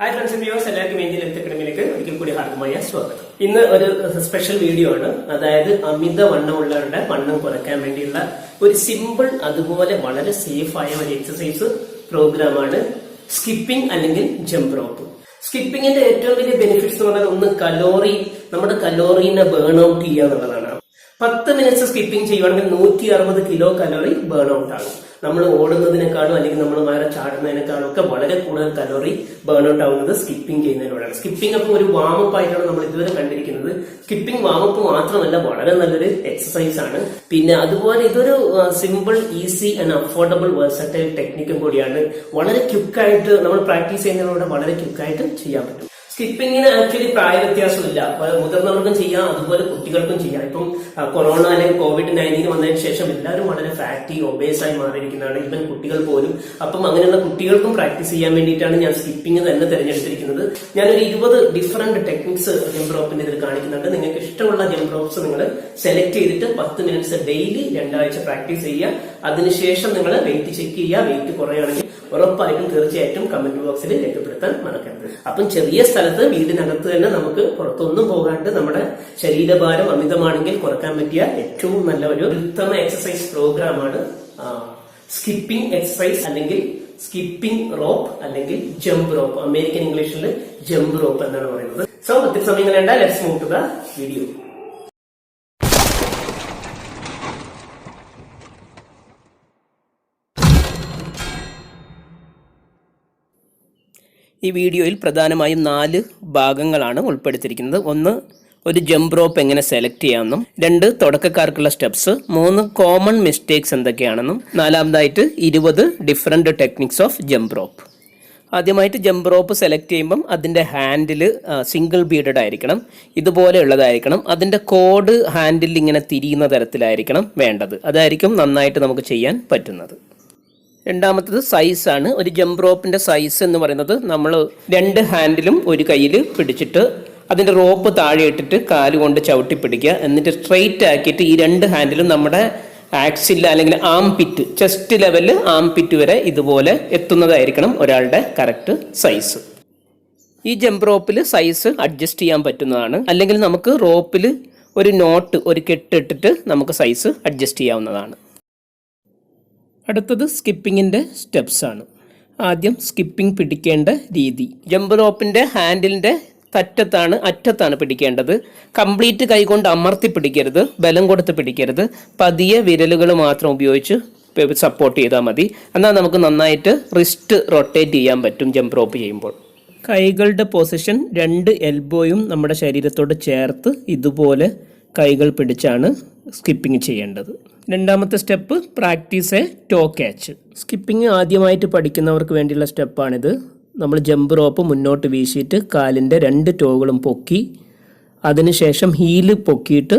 Hi friends and viewers, എല്ലാവർക്കും Indian health അക്കാഡമിയിലേക്ക് ഒരിക്കൽ കൂടി ഹാർദമായ സ്വാഗതം. ഇന്ന് ഒരു സ്പെഷ്യൽ വീഡിയോ ആണ്. അതായത് അമിത വണ്ണമുള്ളവരുടെ വണ്ണം കുറയ്ക്കാൻ വേണ്ടിയുള്ള ഒരു സിമ്പിൾ അതുപോലെ വളരെ സേഫ് ആയ ഒരു എക്സസൈസ് പ്രോഗ്രാമാണ് സ്കിപ്പിംഗ് അല്ലെങ്കിൽ ജംപ് റോപ്പ്. സ്കിപ്പിങ്ങിന്റെ ഏറ്റവും വലിയ ബെനിഫിറ്റ്സ് എന്ന് പറഞ്ഞാൽ ഒന്ന് നമ്മുടെ കലോറീനെ ബേൺ ഔട്ട് ചെയ്യുക എന്നുള്ളതാണ്. 10 മിനിറ്റ്സ് സ്കിപ്പിംഗ് ചെയ്യുവാണെങ്കിൽ 160 കിലോ കലോറി ബേൺ ഔട്ട് ആകും. നമ്മൾ ഓടുന്നതിനേക്കാളും അല്ലെങ്കിൽ നമ്മൾ വേറെ ചാടുന്നതിനേക്കാളും ഒക്കെ വളരെ കൂടുതൽ കലോറി ബേൺ ഔട്ട് ആവുന്നത് സ്കിപ്പിംഗ് ചെയ്യുന്നതിലൂടെയാണ്. സ്കിപ്പിംഗ് അപ്പോൾ ഒരു വാമപ്പ് ആയിട്ടാണ് നമ്മൾ ഇതുവരെ കണ്ടിരിക്കുന്നത്. സ്കിപ്പിംഗ് വാമപ്പ് മാത്രമല്ല, വളരെ നല്ലൊരു എക്സസൈസ് ആണ്. പിന്നെ അതുപോലെ ഇതൊരു simple, easy and affordable versatile ടെക്നിക്കും കൂടിയാണ്. വളരെ ക്വിക്കായിട്ട് നമ്മൾ പ്രാക്ടീസ് ചെയ്യുന്നതിലൂടെ വളരെ ക്വിക്കായിട്ട് ചെയ്യാൻ പറ്റും. സ്കിപ്പിങ്ങിന് ആക്ച്വലി പ്രായ വ്യത്യാസമില്ല. മുതിർന്നവർക്കും ചെയ്യാം, അതുപോലെ കുട്ടികൾക്കും ചെയ്യാം. ഇപ്പം കൊറോണ അല്ലെങ്കിൽ COVID-19 വന്നതിന് ശേഷം എല്ലാവരും വളരെ ഫാറ്റി, ഒബേസ് ആയി മാറിയിരിക്കുന്നതാണ്, ഈവൻ കുട്ടികൾ പോലും. അപ്പം അങ്ങനെയുള്ള കുട്ടികൾക്കും പ്രാക്ടീസ് ചെയ്യാൻ വേണ്ടിയിട്ടാണ് ഞാൻ സ്കിപ്പിംഗ് തന്നെ തിരഞ്ഞെടുത്തിരിക്കുന്നത്. ഞാനൊരു 20 ഡിഫറെന്റ് ടെക്നിക്സ് ജംപ് റോപ്പിന്റെ ഇതിൽ കാണിക്കുന്നുണ്ട്. നിങ്ങൾക്ക് ഇഷ്ടമുള്ള ജംപ് റോപ്സ് നിങ്ങൾ സെലക്ട് ചെയ്തിട്ട് 10 മിനിറ്റ്സ് ഡെയിലി 2 ആഴ്ച പ്രാക്ടീസ് ചെയ്യുക. അതിനുശേഷം നിങ്ങൾ വെയിറ്റ് ചെക്ക് ചെയ്യുക. വെയിറ്റ് കുറയുകയാണെങ്കിൽ ഉറപ്പായിട്ടും തീർച്ചയായിട്ടും കമന്റ് ബോക്സിൽ രേഖപ്പെടുത്താൻ മറക്കരുത്. അപ്പം ചെറിയ സ്ഥലത്ത് വീടിനകത്ത് തന്നെ നമുക്ക് പുറത്തൊന്നും പോകാണ്ട് നമ്മുടെ ശരീരഭാരം അമിതമാണെങ്കിൽ കുറക്കാൻ പറ്റിയ ഏറ്റവും നല്ല ഒരു ഉത്തമ എക്സസൈസ് പ്രോഗ്രാമാണ് സ്കിപ്പിംഗ് എക്സസൈസ് അല്ലെങ്കിൽ സ്കിപ്പിംഗ് റോപ്പ് അല്ലെങ്കിൽ ജംപ് റോപ്പ്. അമേരിക്കൻ ഇംഗ്ലീഷിൽ ജംപ് റോപ്പ് എന്നാണ് പറയുന്നത്. സോ ഒത്തിരി സമയം കളയണ്ട, let's move to the video. ഈ വീഡിയോയിൽ പ്രധാനമായും 4 ഭാഗങ്ങളാണ് ഉൾപ്പെടുത്തിയിരിക്കുന്നത്. 1, ഒരു ജംപ് റോപ്പ് എങ്ങനെ സെലക്ട് ചെയ്യാമെന്നും, 2, തുടക്കക്കാർക്കുള്ള സ്റ്റെപ്സ്, 3, കോമൺ മിസ്റ്റേക്സ് എന്തൊക്കെയാണെന്നും, 4, 20 different techniques of jump rope. ആദ്യമായിട്ട് ജംപ് റോപ്പ് സെലക്ട് ചെയ്യുമ്പം അതിൻ്റെ ഹാൻഡിൽ സിംഗിൾ ബീഡഡ് ആയിരിക്കണം, ഇതുപോലെയുള്ളതായിരിക്കണം. അതിൻ്റെ കോഡ് ഹാൻഡിൽ ഇങ്ങനെ തിരിയുന്ന തരത്തിലായിരിക്കണം വേണ്ടത്. അതായിരിക്കും നന്നായിട്ട് നമുക്ക് ചെയ്യാൻ പറ്റുന്നത്. രണ്ടാമത്തത് സൈസാണ്. ഒരു ജംപ് റോപ്പിന്റെ സൈസ് എന്ന് പറയുന്നത് നമ്മൾ 2 ഹാൻഡിലും ഒരു കയ്യിൽ പിടിച്ചിട്ട് അതിന്റെ റോപ്പ് താഴെ ഇട്ടിട്ട് കാലുകൊണ്ട് ചവിട്ടി പിടിക്കുക. എന്നിട്ട് സ്ട്രെയിറ്റ് ആക്കിയിട്ട് ഈ 2 ഹാൻഡിലും നമ്മുടെ ആക്സിൽ അല്ലെങ്കിൽ ആംപിറ്റ്, ചെസ്റ്റ് ലെവല് ആംപിറ്റ് വരെ ഇതുപോലെ എത്തുന്നതായിരിക്കണം ഒരാളുടെ കറക്റ്റ് സൈസ്. ഈ ജംപ് റോപ്പിൽ സൈസ് അഡ്ജസ്റ്റ് ചെയ്യാൻ പറ്റുന്നതാണ്. അല്ലെങ്കിൽ നമുക്ക് റോപ്പിൽ ഒരു കെട്ടിട്ടിട്ട് നമുക്ക് സൈസ് അഡ്ജസ്റ്റ് ചെയ്യാവുന്നതാണ്. അടുത്തത് സ്കിപ്പിങ്ങിൻ്റെ സ്റ്റെപ്സ് ആണ്. ആദ്യം സ്കിപ്പിംഗ് പിടിക്കേണ്ട രീതി. ജംപ് റോപ്പിൻ്റെ ഹാൻഡിലിൻ്റെ അറ്റത്താണ് പിടിക്കേണ്ടത്. കംപ്ലീറ്റ് കൈകൊണ്ട് അമർത്തി പിടിക്കരുത്, ബലം കൊടുത്ത് പിടിക്കരുത്. പതിയെ വിരലുകൾ മാത്രം ഉപയോഗിച്ച് സപ്പോർട്ട് ചെയ്താൽ മതി. എന്നാൽ നമുക്ക് നന്നായിട്ട് റിസ്റ്റ് റൊട്ടേറ്റ് ചെയ്യാൻ പറ്റും ജംപ് റോപ്പ് ചെയ്യുമ്പോൾ. കൈകളുടെ പൊസിഷൻ 2 എൽബോയും നമ്മുടെ ശരീരത്തോട് ചേർത്ത് ഇതുപോലെ കൈകൾ പിടിച്ചാണ് സ്കിപ്പിംഗ് ചെയ്യേണ്ടത്. രണ്ടാമത്തെ step practice a toe catch. Skipping ആദ്യമായിട്ട് പഠിക്കുന്നവർക്ക് വേണ്ടിയുള്ള സ്റ്റെപ്പാണിത്. നമ്മൾ ജംപ് റോപ്പ് മുന്നോട്ട് വീശിയിട്ട് കാലിൻ്റെ 2 ടോകളും പൊക്കി അതിനുശേഷം ഹീല് പൊക്കിയിട്ട്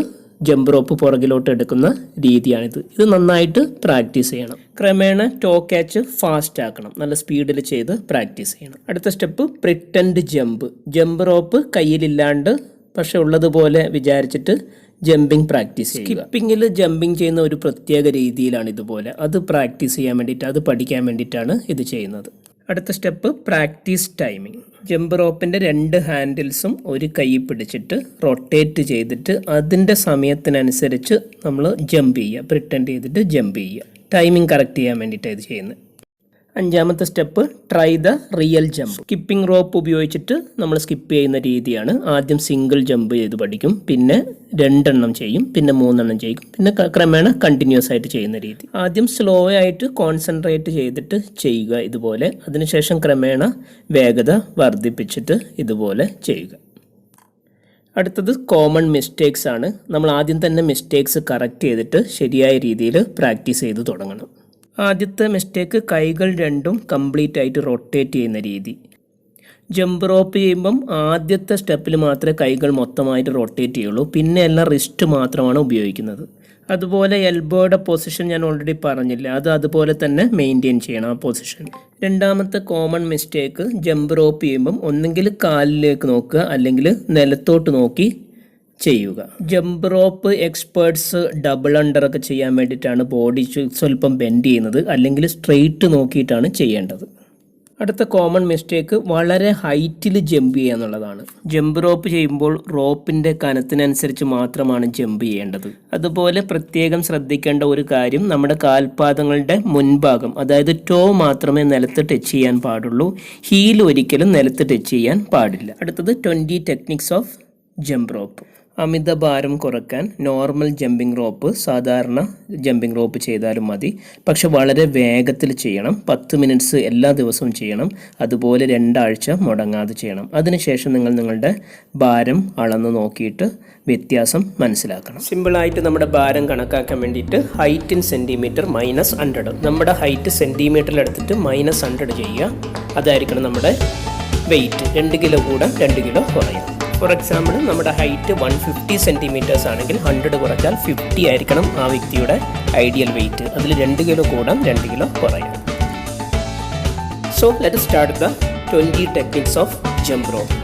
ജംപ് റോപ്പ് പുറകിലോട്ട് എടുക്കുന്ന രീതിയാണിത്. ഇത് നന്നായിട്ട് പ്രാക്ടീസ് ചെയ്യണം. ക്രമേണ ടോ ക്യാച്ച് ഫാസ്റ്റ് ആക്കണം. നല്ല സ്പീഡിൽ ചെയ്ത് പ്രാക്ടീസ് ചെയ്യണം. അടുത്ത step pretend jump. Jump rope കയ്യിലില്ലാണ്ട് പക്ഷെ ഉള്ളതുപോലെ വിചാരിച്ചിട്ട് ജമ്പിങ് പ്രാക്ടീസ് ചെയ്യുക. സ്കിപ്പിങ്ങിൽ ജമ്പിങ് ചെയ്യുന്ന ഒരു പ്രത്യേക രീതിയിലാണ് ഇതുപോലെ. അത് പ്രാക്ടീസ് ചെയ്യാൻ വേണ്ടിയിട്ട്, അത് പഠിക്കാൻ വേണ്ടിയിട്ടാണ് ഇത് ചെയ്യുന്നത്. അടുത്ത സ്റ്റെപ്പ് പ്രാക്ടീസ് ടൈമിങ്. ജംപ് റോപ്പിൻ്റെ 2 ഹാൻഡിൽസും ഒരു കൈ പിടിച്ചിട്ട് റൊട്ടേറ്റ് ചെയ്തിട്ട് അതിൻ്റെ സമയത്തിനനുസരിച്ച് നമ്മൾ ജമ്പ് ചെയ്യുക, പ്രിറ്റൻഡ് ചെയ്തിട്ട് ജമ്പ് ചെയ്യുക. ടൈമിങ് കറക്റ്റ് ചെയ്യാൻ വേണ്ടിയിട്ടാണ് ഇത് ചെയ്യുന്നത്. 5ാമത്തെ step try the real jump. Skipping rope ഉപയോഗിച്ചിട്ട് നമ്മൾ സ്കിപ്പ് ചെയ്യുന്ന രീതിയാണ്. ആദ്യം സിംഗിൾ ജമ്പ് ചെയ്ത് പഠിക്കും, പിന്നെ 2 എണ്ണം ചെയ്യും, പിന്നെ 3 എണ്ണം ചെയ്യും, പിന്നെ ക്രമേണ കണ്ടിന്യൂസ് ആയിട്ട് ചെയ്യുന്ന രീതി. ആദ്യം സ്ലോ ആയിട്ട് കോൺസെൻട്രേറ്റ് ചെയ്തിട്ട് ചെയ്യുക ഇതുപോലെ. അതിനുശേഷം ക്രമേണ വേഗത വർദ്ധിപ്പിച്ചിട്ട് ഇതുപോലെ ചെയ്യുക. അടുത്തത് കോമൺ മിസ്റ്റേക്സ് ആണ്. നമ്മൾ ആദ്യം തന്നെ മിസ്റ്റേക്സ് കറക്റ്റ് ചെയ്തിട്ട് ശരിയായ രീതിയിൽ പ്രാക്ടീസ് ചെയ്ത് തുടങ്ങണം. ആദ്യത്തെ മിസ്റ്റേക്ക് കൈകൾ 2ഉം കംപ്ലീറ്റ് ആയിട്ട് റൊട്ടേറ്റ് ചെയ്യുന്ന രീതി. ജംപ് റോപ്പ് ചെയ്യുമ്പം ആദ്യത്തെ സ്റ്റെപ്പിൽ മാത്രമേ കൈകൾ മൊത്തമായിട്ട് റൊട്ടേറ്റ് ചെയ്യുള്ളൂ, പിന്നെ എല്ലാം റിസ്റ്റ് മാത്രമാണ് ഉപയോഗിക്കുന്നത്. അതുപോലെ എൽബോയുടെ പൊസിഷൻ ഞാൻ ഓൾറെഡി പറഞ്ഞില്ല, അത് അതുപോലെ തന്നെ മെയിൻറ്റെയിൻ ചെയ്യണം ആ പൊസിഷൻ. രണ്ടാമത്തെ കോമൺ മിസ്റ്റേക്ക്, ജംപ് റോപ്പ് ചെയ്യുമ്പം ഒന്നെങ്കിൽ കാലിലേക്ക് നോക്കുക അല്ലെങ്കിൽ നിലത്തോട്ട് നോക്കി ചെയ്യുക. Jump rope experts double under ഒക്കെ ചെയ്യാൻ വേണ്ടിയിട്ടാണ് ബോഡി സ്വല്പം ബെൻഡ് ചെയ്യുന്നത്, അല്ലെങ്കിൽ സ്ട്രെയിറ്റ് നോക്കിയിട്ടാണ് ചെയ്യേണ്ടത്. അടുത്ത കോമൺ മിസ്റ്റേക്ക് വളരെ ഹൈറ്റിൽ ജമ്പ് ചെയ്യുക എന്നുള്ളതാണ്. ജമ്പ് റോപ്പ് ചെയ്യുമ്പോൾ റോപ്പിൻ്റെ കനത്തിനനുസരിച്ച് മാത്രമാണ് ജമ്പ് ചെയ്യേണ്ടത്. അതുപോലെ പ്രത്യേകം ശ്രദ്ധിക്കേണ്ട ഒരു കാര്യം, നമ്മുടെ കാൽപാദങ്ങളുടെ മുൻഭാഗം, അതായത് ടോ മാത്രമേ നിലത്ത് ടച്ച് ചെയ്യാൻ പാടുള്ളൂ. ഹീൽ ഒരിക്കലും നിലത്ത് ടച്ച് ചെയ്യാൻ പാടില്ല. അടുത്തത് 20 ടെക്നിക്സ് ഓഫ് ജമ്പ് റോപ്പ്. അമിതഭാരം കുറയ്ക്കാൻ നോർമൽ ജമ്പിംഗ് റോപ്പ്, സാധാരണ ജമ്പിംഗ് റോപ്പ് ചെയ്താലും മതി. പക്ഷെ വളരെ വേഗത്തിൽ ചെയ്യണം. 10 മിനിറ്റ്സ് എല്ലാ ദിവസവും ചെയ്യണം. അതുപോലെ 2 ആഴ്ച മുടങ്ങാതെ ചെയ്യണം. അതിനുശേഷം നിങ്ങൾ നിങ്ങളുടെ ഭാരം അളന്ന് നോക്കിയിട്ട് വ്യത്യാസം മനസ്സിലാക്കണം. സിമ്പിളായിട്ട് നമ്മുടെ ഭാരം കണക്കാക്കാൻ വേണ്ടിയിട്ട് ഹൈറ്റ് ഇൻ സെൻറ്റിമീറ്റർ -100. നമ്മുടെ ഹൈറ്റ് സെൻറ്റിമീറ്ററിലെടുത്തിട്ട് -100 ചെയ്യുക. അതായിരിക്കണം നമ്മുടെ വെയിറ്റ്. 2 കിലോ കൂടാൻ 2 കിലോ കുറയാം. ഫോർ എക്സാമ്പിൾ നമ്മുടെ ഹൈറ്റ് 150 സെൻറ്റിമീറ്റേഴ്സ് ആണെങ്കിൽ 100 കുറച്ചാൽ 50 ആയിരിക്കണം ആ വ്യക്തിയുടെ ഐഡിയൽ വെയിറ്റ്. അതിൽ 2 കിലോ കൂടാം, 2 കിലോ കുറയാം. So let start the 20 techniques of jump rope.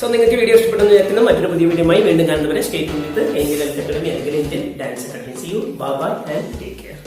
So നിങ്ങൾക്ക് വീഡിയോ ഇഷ്ടപ്പെടുന്ന വിചാരിക്കുന്നു. മറ്റൊരു പുതിയ വീഡിയോയുമായി വീണ്ടും കാണുന്നവരെ stay tune with Angel Academy അല്ലെങ്കിൽ Angel Dance Academy. See you, bye bye and take care.